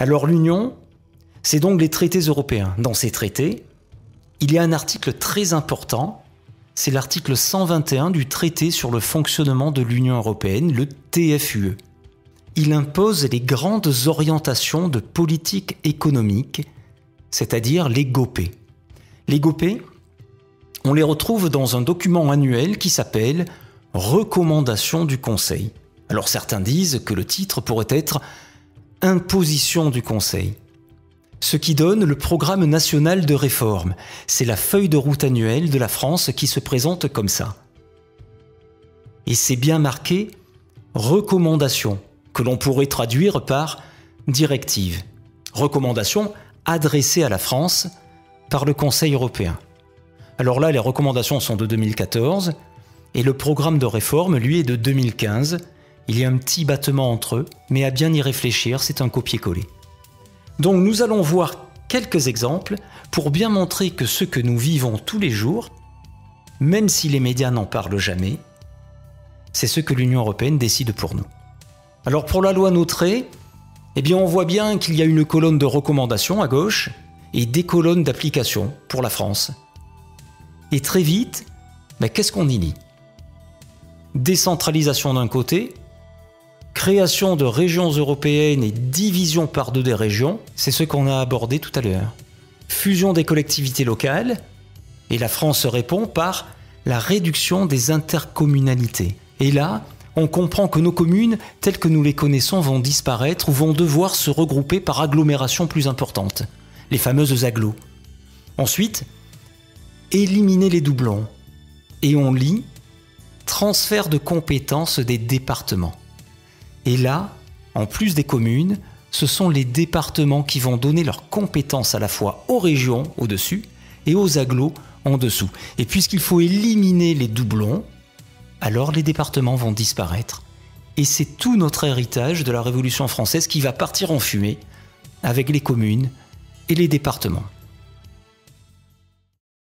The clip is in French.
Alors l'Union, c'est donc les traités européens. Dans ces traités, il y a un article très important, c'est l'article 121 du traité sur le fonctionnement de l'Union européenne, le TFUE. Il impose les grandes orientations de politique économique, c'est-à-dire les GOPÉ. Les GOPÉ, on les retrouve dans un document annuel qui s'appelle « Recommandations du Conseil ». Alors certains disent que le titre pourrait être « Imposition du Conseil ». Ce qui donne le programme national de réforme. C'est la feuille de route annuelle de la France qui se présente comme ça. Et c'est bien marqué « Recommandation » que l'on pourrait traduire par « directive ». Recommandation adressée à la France par le Conseil européen. Alors là, les recommandations sont de 2014 et le programme de réforme, lui, est de 2015. Il y a un petit battement entre eux, mais à bien y réfléchir, c'est un copier-coller. Donc nous allons voir quelques exemples pour bien montrer que ce que nous vivons tous les jours, même si les médias n'en parlent jamais, c'est ce que l'Union européenne décide pour nous. Alors pour la loi Nautré, eh bien on voit bien qu'il y a une colonne de recommandations à gauche et des colonnes d'application pour la France. Et très vite, qu'est-ce qu'on y lit? Décentralisation d'un côté, création de régions européennes et division par deux des régions, c'est ce qu'on a abordé tout à l'heure. Fusion des collectivités locales, et la France répond par la réduction des intercommunalités. Et là, on comprend que nos communes, telles que nous les connaissons, vont disparaître ou vont devoir se regrouper par agglomérations plus importantes, les fameuses agglos. Ensuite, éliminer les doublons. Et on lit transfert de compétences des départements. Et là, en plus des communes, ce sont les départements qui vont donner leurs compétences à la fois aux régions au-dessus et aux agglos en dessous. Et puisqu'il faut éliminer les doublons, alors les départements vont disparaître. Et c'est tout notre héritage de la Révolution française qui va partir en fumée avec les communes et les départements.